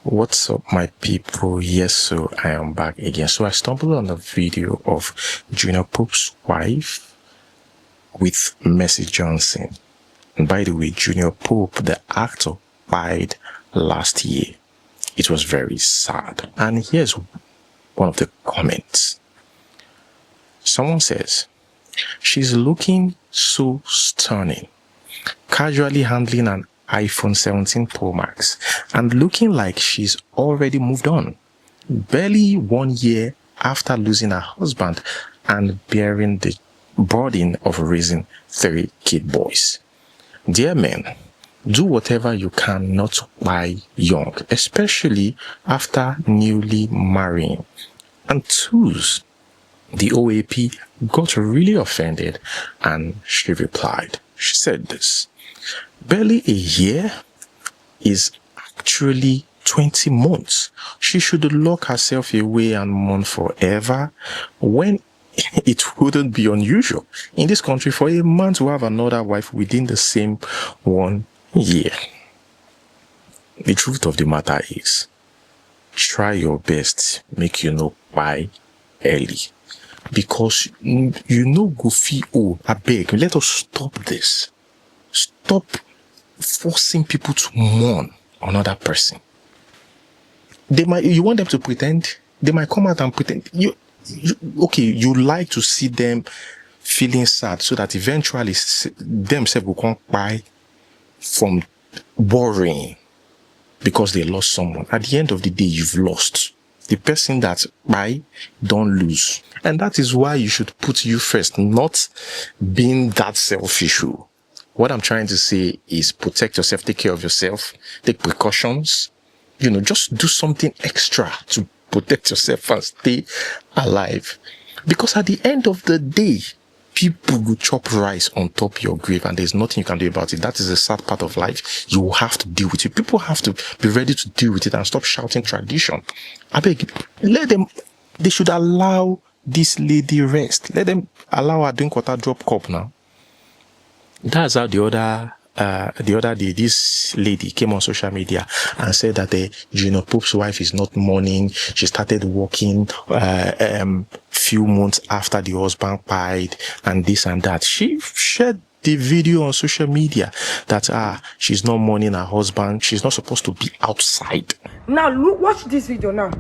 What's up, my people? Yes, so I am back again. So I stumbled on a video of Junior Pope's wife with Mercy Johnson. And by the way, Junior Pope, the actor, died last year. It was very sad. And here's one of the comments. Someone says, "She's looking so stunning, casually handling an iPhone 17 Pro Max and looking like she's already moved on, barely 1 year after losing her husband and bearing the burden of raising 3 kid boys. Dear men, do whatever you can not to buy young, especially after newly marrying." And twos, the OAP got really offended and she replied. She said this: "Barely a year is actually 20 months. She should lock herself away and mourn forever when it wouldn't be unusual in this country for a man to have another wife within the same 1 year. The truth of the matter is, try your best, make you know why early. Because you know goofy, I beg, let us stop this. Stop forcing people to mourn another person. You want them to pretend? They might come out and pretend. You like to see them feeling sad so that eventually themselves will come by from worrying because they lost someone. At the end of the day, you've lost. The person that don't lose. And that is why you should put you first, not being that selfish. What I'm trying to say is protect yourself, take care of yourself, take precautions. Just do something extra to protect yourself and stay alive. Because at the end of the day, people will chop rice on top of your grave and there's nothing you can do about it. That is the sad part of life. You will have to deal with it. People have to be ready to deal with it and stop shouting tradition. I beg, they should allow this lady rest. Let them allow her drink water, drop cup now. That's how the other day, this lady came on social media and said that Junior Pope's wife is not mourning. She started working few months after the husband died and this and that. She shared the video on social media that she's not mourning her husband. She's not supposed to be outside. Now look, watch this video now.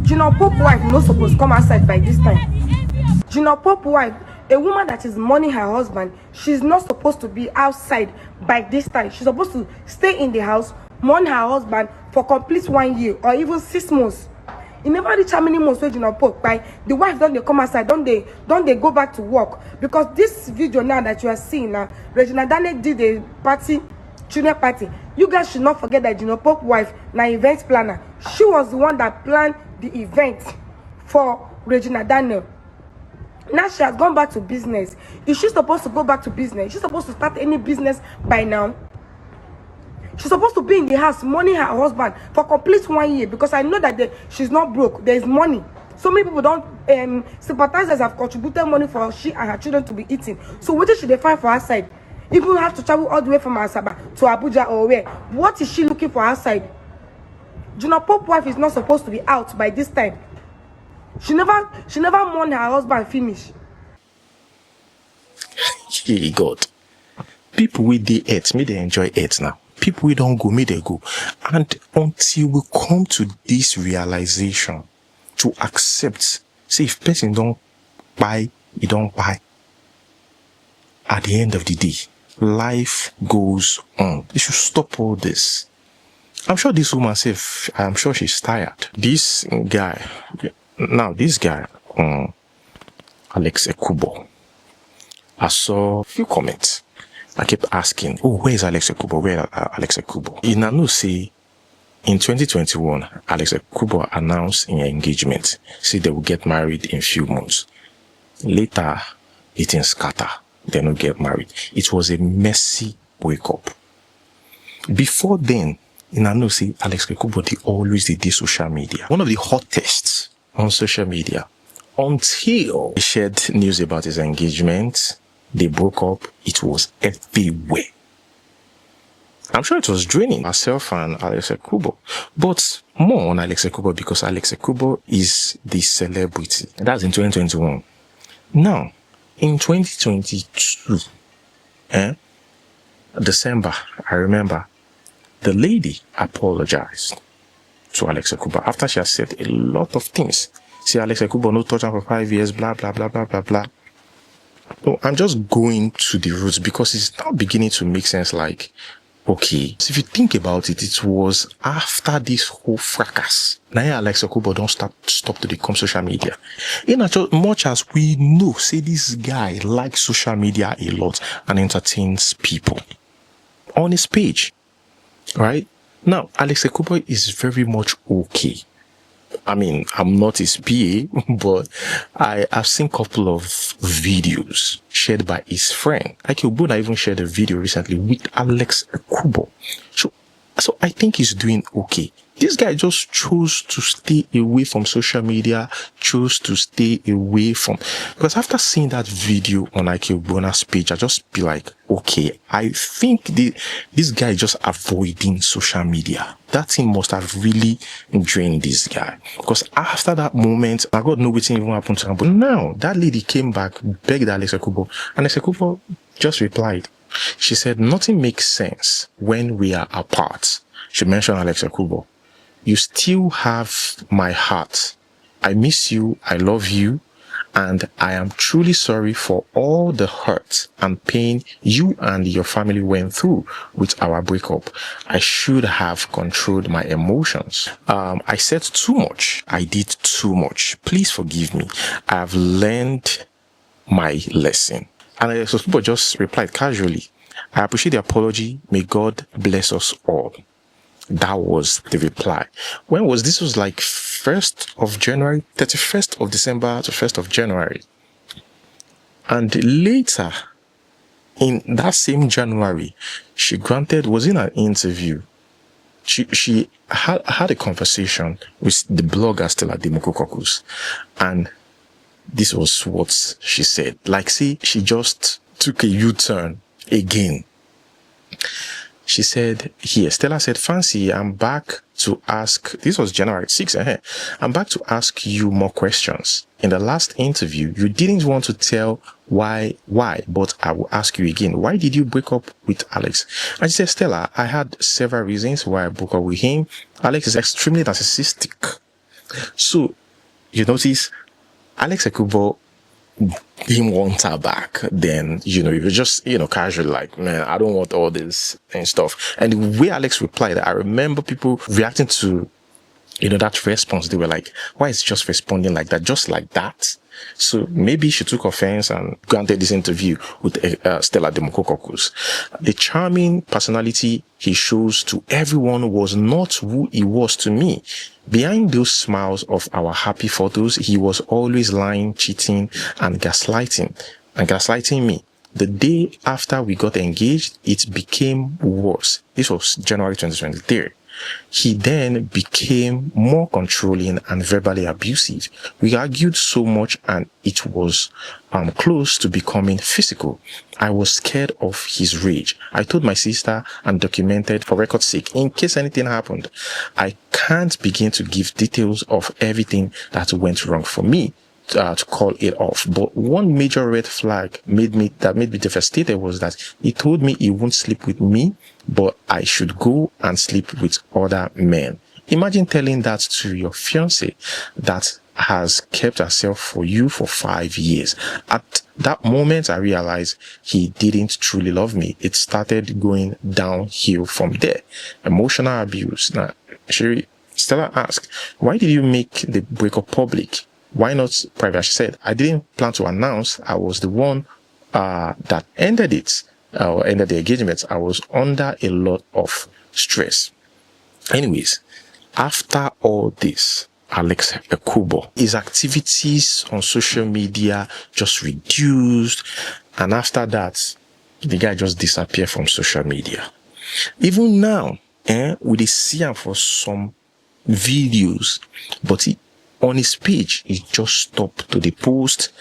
Junior Pope's wife not supposed to come outside by this time. Junior Pope's wife, a woman that is mourning her husband, she's not supposed to be outside by this time. She's supposed to stay in the house, mourn her husband for complete 1 year or even 6 months. It never reach how many months when Junior Pope by the wife don't they come outside, don't they go back to work? Because this video now that you are seeing now, Regina Daniel did a party, junior party. You guys should not forget that Junior Pope's wife, now event planner, she was the one that planned the event for Regina Daniel. Now she has gone back to business. Is she supposed to go back to business? She's supposed to start any business by now. She's supposed to be in the house mourning her husband for complete 1 year, because I know that she's not broke. There is money. So many people don't sympathizers have contributed money for she and her children to be eating. So what should they find for her side? Even have to travel all the way from Asaba to Abuja or where? What is she looking for outside? Junior Pope's wife is not supposed to be out by this time. She never mourned her husband finish. Hey God, people with the earth, may they enjoy it now. People we don't go, may they go. And until we come to this realization, to accept, say if person don't buy, he don't buy. At the end of the day, life goes on. You should stop all this. I'm sure this woman says, I'm sure she's tired. This guy, Alex Ekubo, I saw a few comments. I kept asking, where is Alex Ekubo? Where is Alex Ekubo? In Nanu say, in 2021, Alex Ekubo announced in engagement, say they will get married in few months. Later, it didn't scatter. They don't get married. It was a messy breakup. Before then, in Nanu say, Alex Ekubo, they always did this social media. One of the hottest on social media. Until he shared news about his engagement, they broke up. It was everywhere. I'm sure it was draining myself and Alex Ekubo, but more on Alex Ekubo because Alex Ekubo is the celebrity. That's in 2021. Now, in 2022, December, I remember, the lady apologized to Alex Ekubo after she has said a lot of things. See, Alex Ekubo no touch her for 5 years, blah, blah, blah, blah, blah, blah. So I'm just going to the roots because it's now beginning to make sense. Like, okay, so if you think about it, it was after this whole fracas. Now Alex Ekubo don't stop to become social media. In as much as we know, say this guy likes social media a lot and entertains people on his page, right? Now, Alex Ekubo is very much okay. I mean, I'm not his PA, but I've seen a couple of videos shared by his friend. Ekubo even shared a video recently with Alex Ekubo. So I think he's doing okay. This guy just chose to stay away from social media, chose to stay away from, because after seeing that video on Ekubo's page, I just be like, okay, I think this guy is just avoiding social media. That thing must have really drained this guy. Because after that moment, I got no waiting even happened to him. But now, that lady came back, begged Alex Ekubo, and Alex Ekubo just replied. She said, nothing makes sense when we are apart. She mentioned Alex Ekubo. You still have my heart. I miss you. I love you. And I am truly sorry for all the hurt and pain you and your family went through with our breakup. I should have controlled my emotions. I said too much. I did too much. Please forgive me. I have learned my lesson. And so people just replied casually, I appreciate the apology. May God bless us all. That was the reply. When was this? Was like 1st of January, 31st of December to 1st of January. And later, in that same January, she was in an interview. She had a conversation with the blogger Stella Demokokokus. And this was what she said. Like, see, she just took a U-turn again. She said, here, Stella said, Fiancee, I'm back to ask, this was January 6th, I'm back to ask you more questions. In the last interview, you didn't want to tell why, but I will ask you again. Why did you break up with Alexx? And she said, Stella, I had several reasons why I broke up with him. Alexx is extremely narcissistic. So, you notice, Alex Ekubo didn't want her back. Then, you was just, casually like, man, I don't want all this and stuff. And the way Alexx replied, I remember people reacting to, that response. They were like, why is just responding like that? Just like that. So maybe she took offense and granted this interview with Stella Demokokokus. The charming personality he shows to everyone was not who he was to me. Behind those smiles of our happy photos, he was always lying, cheating, and gaslighting me. The day after we got engaged, it became worse. This was January 2023. He then became more controlling and verbally abusive. We argued so much and it was close to becoming physical. I was scared of his rage. I told my sister and documented for record's sake in case anything happened. I can't begin to give details of everything that went wrong for me to call it off. But one major red flag made me devastated was that he told me he won't sleep with me, but I should go and sleep with other men. Imagine telling that to your fiancé that has kept herself for you for 5 years. At that moment, I realized he didn't truly love me. It started going downhill from there. Emotional abuse. Now, Stella asked, why did you make the breakup public? Why not private? She said, I didn't plan to announce. I was the one that ended it, or ended the engagement. I was under a lot of stress. Anyways, after all this, Alex Ekubo, his activities on social media just reduced. And after that, the guy just disappeared from social media. Even now, we see him for some videos, but on his page, he just stopped to the post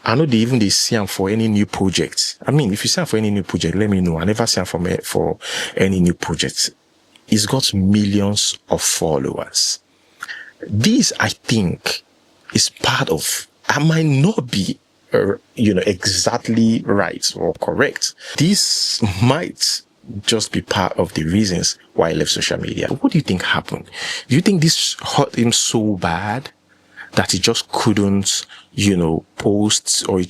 I know they see him for any new project. I mean, if you see him for any new project, let me know. I never see him for any new project. He's got millions of followers. This, I think, is part of, I might not be, exactly right or correct. This might just be part of the reasons why he left social media. What do you think happened? Do you think this hurt him so bad that he just couldn't, post, or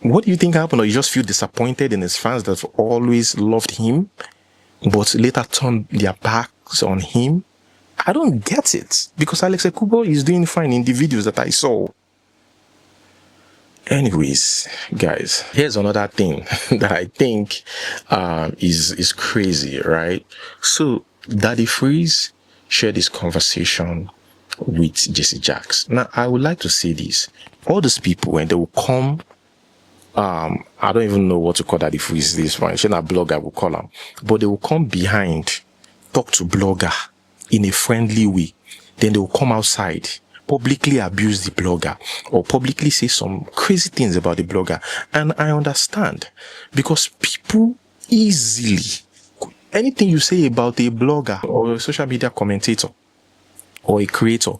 what do you think happened? Or you just feel disappointed in his fans that have always loved him, but later turned their backs on him? I don't get it, because Alex Ekubo is doing fine in the videos that I saw. Anyways, guys, here's another thing that I think is crazy, right? So Daddy Freeze shared this conversation with Jags. Now, I would like to say this. All these people, when they will come, I don't even know what to call Daddy Freeze this one. She's not a blogger, will call him. But they will come behind, talk to blogger in a friendly way. Then they will come outside, publicly abuse the blogger, or publicly say some crazy things about the blogger. And I understand, because people easily, anything you say about a blogger or a social media commentator or a creator,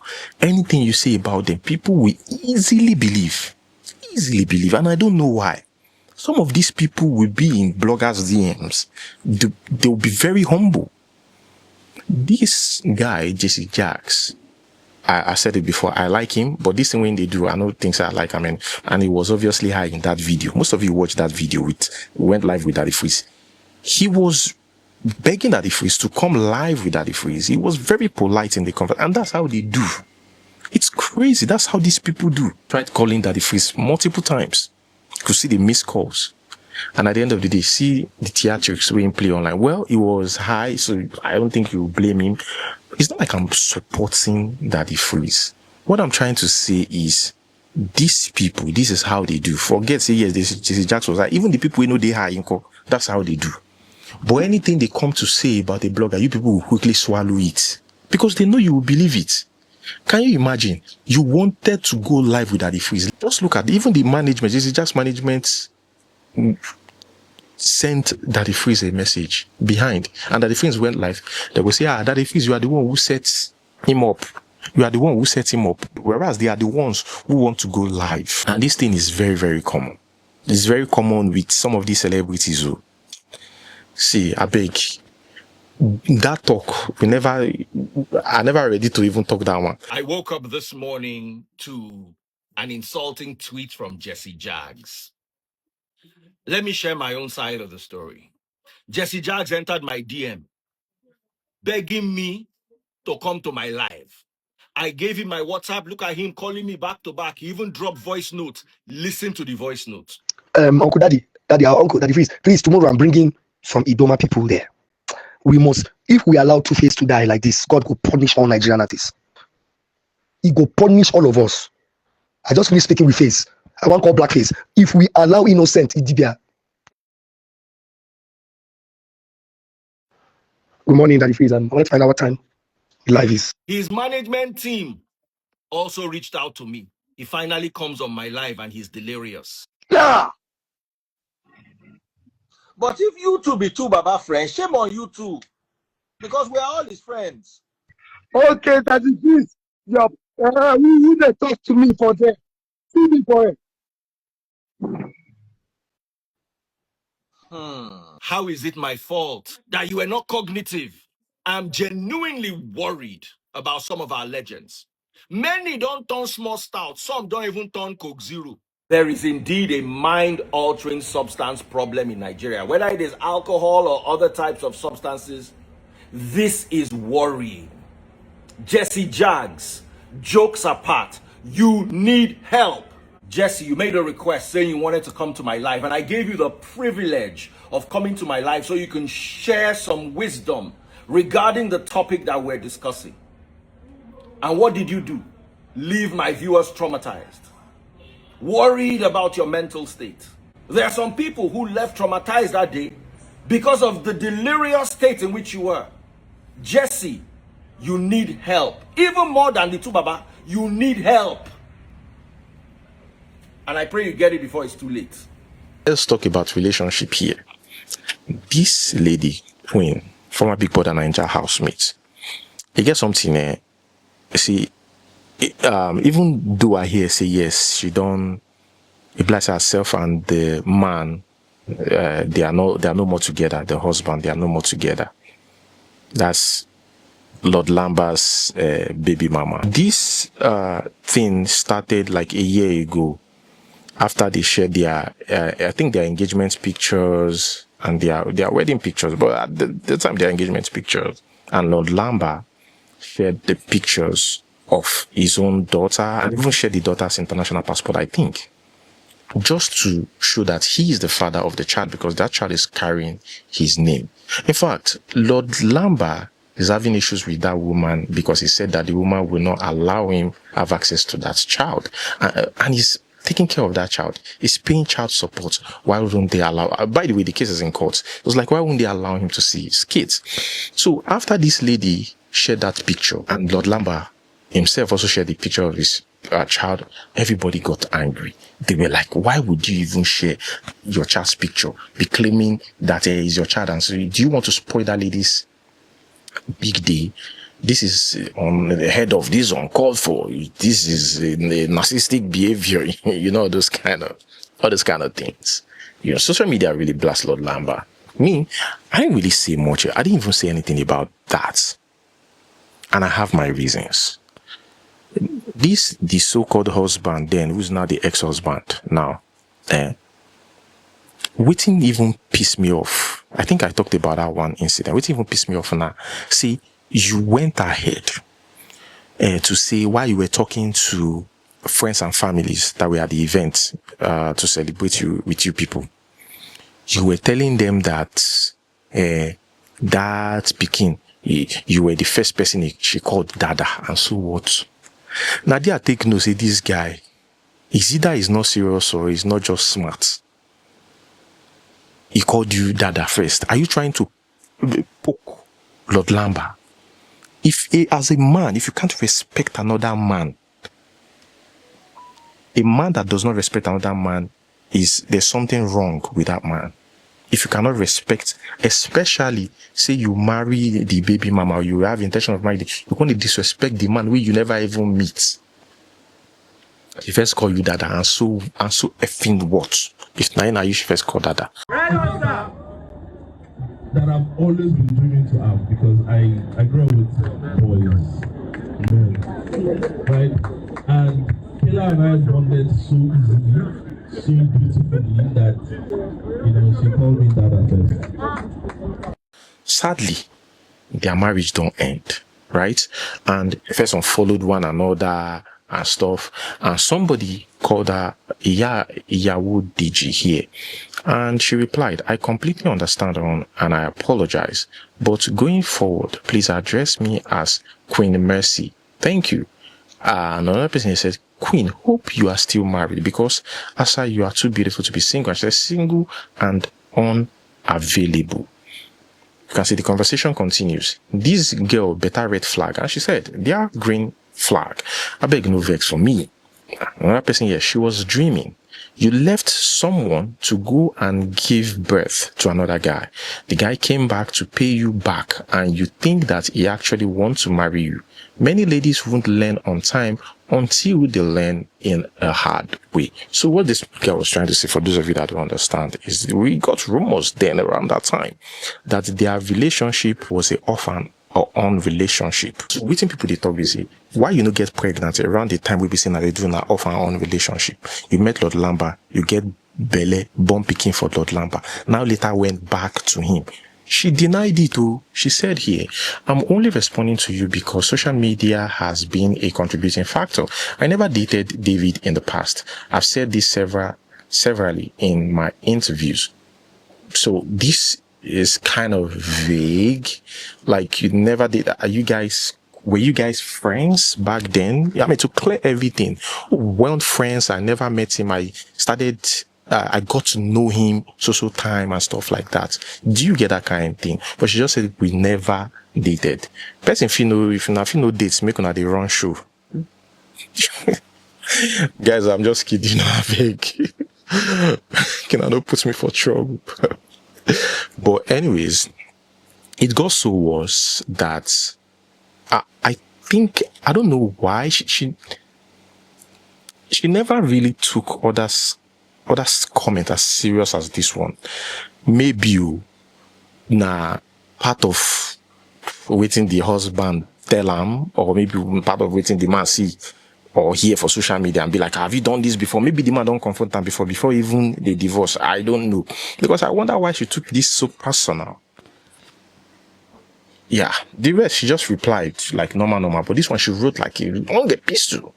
anything you say about them, people will easily believe. And I don't know why. Some of these people will be in bloggers' DMs. They will be very humble. This guy, Jags, I said it before, I like him, but this thing when they do, I know things I like. I mean, and he was obviously high in that video. Most of you watched that video went live with Daddy Freeze. He was begging Daddy Freeze to come live with Daddy Freeze. He was very polite in the conversation, and that's how they do. It's crazy. That's how these people do. Tried calling Daddy Freeze multiple times. You could see the missed calls. And at the end of the day, see the theatrics we play online. Well, it was high, so I don't think you blame him. It's not like I'm supporting Daddy Freeze. What I'm trying to say is, these people, this is how they do. Forget, say, yes, this Jags was high. Even the people we know they high, that's how they do. But anything they come to say about a blogger, you people will quickly swallow it, because they know you will believe it. Can you imagine? You wanted to go live with Daddy Freeze. Just look at even the management. This is just management sent Daddy Freeze a message behind, and Daddy Freeze went live. They will say, Daddy Freeze, you are the one who sets him up. You are the one who sets him up. Whereas they are the ones who want to go live. And this thing is very, very common. It's very common with some of these celebrities who, see, I beg, that talk, I never ready to even talk that one. I woke up this morning to an insulting tweet from Jags. Let me share my own side of the story. Jags entered my DM, begging me to come to my live. I gave him my WhatsApp. Look at him calling me back to back. He even dropped voice notes. Listen to the voice notes. Uncle Daddy, our Uncle Daddy Freeze, please, tomorrow I'm bringing some Idoma people there. We must, if we allow Two-Face to die like this, God will punish all Nigerian artists. He will punish all of us. I just finished speaking with Face. I want to call Blackface. If we allow innocent Idibia. Good morning, Daddy Freeze. I want to find out what time live is. His management team also reached out to me. He finally comes on my live and he's delirious. Yeah. But if you two be two Baba friends, shame on you two. Because we are all his friends. Okay, Daddy Freeze. You they talk to me for them. See me for it. How is it my fault that you are not cognitive? I'm genuinely worried about some of our legends. Many don't turn small stout. Some don't even turn Coke Zero. There is indeed a mind-altering substance problem in Nigeria. Whether it is alcohol or other types of substances, this is worrying. Jags, jokes apart, you need help. Jesse, you made a request saying you wanted to come to my live, and I gave you the privilege of coming to my live so you can share some wisdom regarding the topic that we're discussing. And what did you do? Leave my viewers traumatized, worried about your mental state. There are some people who left traumatized that day because of the delirious state in which you were. Jesse, you need help. Even more than the two Baba, you need help. And I pray you get it before it's too late. Let's talk about relationship here. This lady, Queen, former Big Brother Ninja housemate, you get something, see, even though I hear say yes, she don't bless herself and the man, they are no more together. The husband, they are no more together. That's Lord Lambert's baby mama. This thing started like a year ago after they shared their, I think their engagement pictures and their wedding pictures, but at the time their engagement pictures, and Lord Lambert shared the pictures of his own daughter and even shared the daughter's international passport, I think, just to show that he is the father of the child because that child is carrying his name. In fact, Lord Lambert is having issues with that woman because he said that the woman will not allow him have access to that child. And he's taking care of that child. He's paying child support. Why wouldn't they allow? By the way, the case is in court. It was like, why wouldn't they allow him to see his kids? So after this lady shared that picture and Lord Lambert himself also shared the picture of his child, everybody got angry. They were like, why would you even share your child's picture, be claiming that is your child? And so, do you want to spoil that lady's big day? This is on the head of this uncalled for. This is a narcissistic behavior. You know, all those kind of things. You know, social media really blast Lord Lambert. Me, I didn't really say much. I didn't even say anything about that. And I have my reasons. The so-called husband then, who's now the ex-husband now, waiting even piss me off. I think I talked about that one incident. Waiting even piss me off now. See, you went ahead to say while you were talking to friends and families that were at the event to celebrate you with you people, you were telling them that that Pekin, you were the first person she called Dada, and so what? Now they are taking note, say this guy is either he's not serious or he's not just smart. He called you Dada first. Are you trying to poke Lord Lambert? As a man, if you can't respect another man, a man that does not respect another man, there's something wrong with that man. If you cannot respect, especially say you marry the baby mama or you have intention of marrying, you're going to disrespect the man who you never even meet. He first call you Dada and so effing what? If now you should first call Dada. That I've always been dreaming to have because I grew up with boys, men, right? And Kayla and I bonded so easily, so beautifully that, you know, she called me Dada first. Sadly, their marriage don't end, right? And first one followed one another and stuff. And somebody called her Iyawo Diji here. And she replied, I completely understand and I apologize. But going forward, please address me as Queen Mercy. Thank you. Another person said, Queen, hope you are still married because Asa, you are too beautiful to be single. And she said, single and unavailable. You can see the conversation continues. This girl better red flag. And she said, they are green flag. I beg no vex for me. Another person here, she was dreaming. You left someone to go and give birth to another guy. The guy came back to pay you back and you think that he actually wants to marry you. Many ladies won't learn on time until they learn in a hard way. So what this girl was trying to say, for those of you that don't understand, is we got rumors then around that time that their relationship was a orphan or on relationship. So waiting people they talk busy. Why you no get pregnant around the time we be saying that they do now off and on relationship? You met Lord Lambert, you get Bele, born picking for Lord Lambert. Now later went back to him. She denied it too. She said here, I'm only responding to you because social media has been a contributing factor. I never dated David in the past. I've said this severally in my interviews. So this is kind of vague. Like you never did. Were you guys friends back then? I mean, to clear everything. We weren't friends. I never met him. I got to know him so time and stuff like that. Do you get that kind of thing? But she just said we never dated. Person if you know dates, make on the wrong show. Guys, I'm just kidding. I beg. Can I not put me for trouble? But anyways, it got so worse that I think, I don't know why she never really took others comment as serious as this one. Maybe you part of waiting the husband tell him, or maybe part of waiting the man see or hear for social media and be like, have you done this before? Maybe the man don't confront them before even the divorce. I don't know, because I wonder why she took this so personal. Yeah, the rest she just replied like normal, but this one she wrote like a long epistle.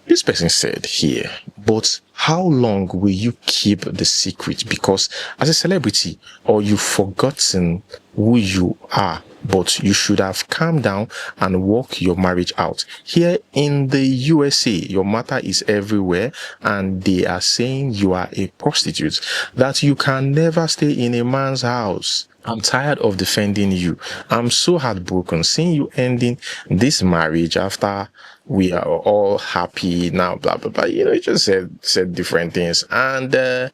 This person said here, but how long will you keep the secret? Because as a celebrity, or you've forgotten who you are, but you should have calmed down and work your marriage out. Here in the USA, your matter is everywhere, and they are saying you are a prostitute, that you can never stay in a man's house. I'm tired of defending you. I'm so heartbroken seeing you ending this marriage after we are all happy now, blah, blah, blah. You know, it just said different things. And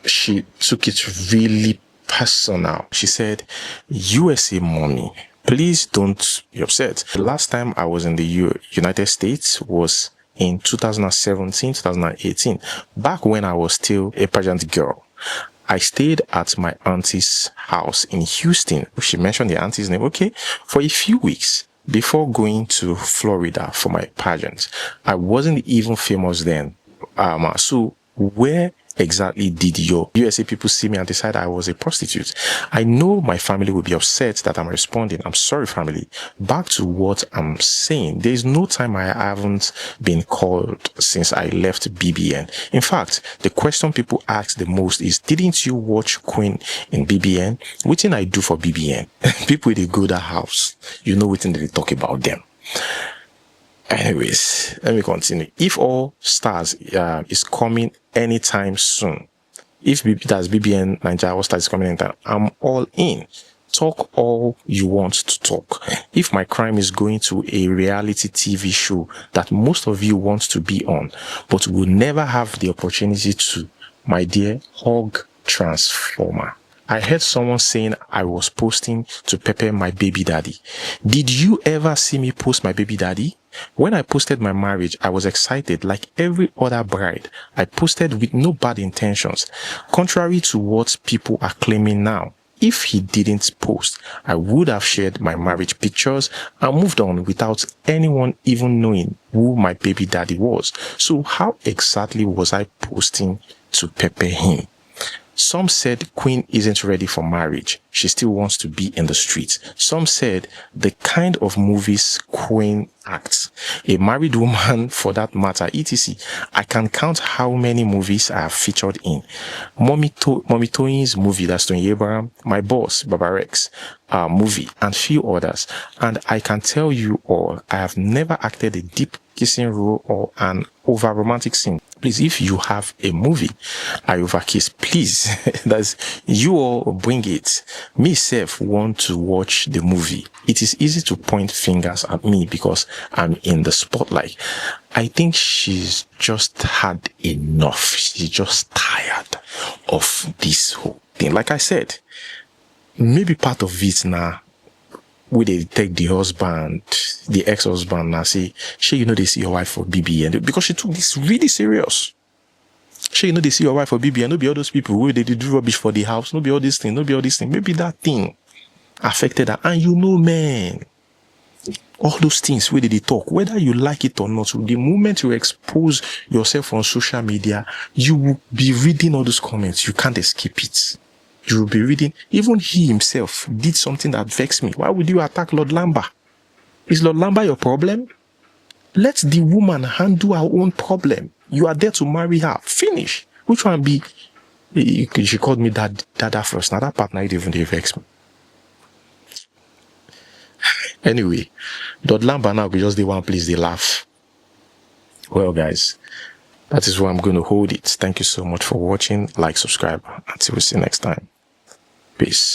she took it really personal. She said, USA mommy, please don't be upset. The last time I was in the United States was in 2017, 2018, back when I was still a pageant girl. I stayed at my auntie's house in Houston. She mentioned the auntie's name, okay, for a few weeks before going to Florida for my pageant. I wasn't even famous then. So where exactly did your USA people see me and decide I was a prostitute? I know my family will be upset that I'm responding. I'm sorry, family. Back to what I'm saying. There is no time I haven't been called since I left BBN. In fact, the question people ask the most is, didn't you watch Queen in BBN? What did I do for BBN? People, they go to that house. You know what they talk about them. Anyways, let me continue. If All Stars is coming anytime soon, if that's BBN Nigeria All Stars is coming anytime, I'm all in. Talk all you want to talk. If my crime is going to a reality TV show that most of you want to be on, but will never have the opportunity to, my dear, hug Transformer. I heard someone saying I was posting to pepper my baby daddy. Did you ever see me post my baby daddy? When I posted my marriage, I was excited like every other bride. I posted with no bad intentions, contrary to what people are claiming now. If he didn't post, I would have shared my marriage pictures and moved on without anyone even knowing who my baby daddy was. So how exactly was I posting to pepper him? Some said Queen isn't ready for marriage. She still wants to be in the streets. Some said the kind of movies Queen acts. A married woman, for that matter, etc. I can count how many movies I have featured in. Mommy Toyin's movie, that's Tony Abraham, My Boss, Baba Rex movie, and few others. And I can tell you all, I have never acted a deep kissing role or an over romantic scene. Please, if you have a movie I overkiss, please, that's you all bring it. Me self want to watch the movie. It is easy to point fingers at me because I'm in the spotlight. I think she's just had enough. She's just tired of this whole thing. Like I said, maybe part of it now, where they take the husband, the ex-husband, now say, "Sure, you know they see your wife for BBN," because she took this really serious. Sure, you know they see your wife for BBN. No be all those people who they do rubbish for the house. No be all this thing. No be all this thing. Maybe that thing affected her. And you know, man, all those things where they talk, whether you like it or not, the moment you expose yourself on social media, you will be reading all those comments. You can't escape it. You will be reading. Even he himself did something that vexed me. Why would you attack Lord Lamba? Is Lord Lamba your problem? Let the woman handle her own problem. You are there to marry her. Finish. Which one be? She called me dada first. Now that part now even they vex me. Anyway, Lord Lamba now be just the one place they laugh. Well, guys, that is where I'm going to hold it. Thank you so much for watching. Like, subscribe. Until we see you next time. Peace.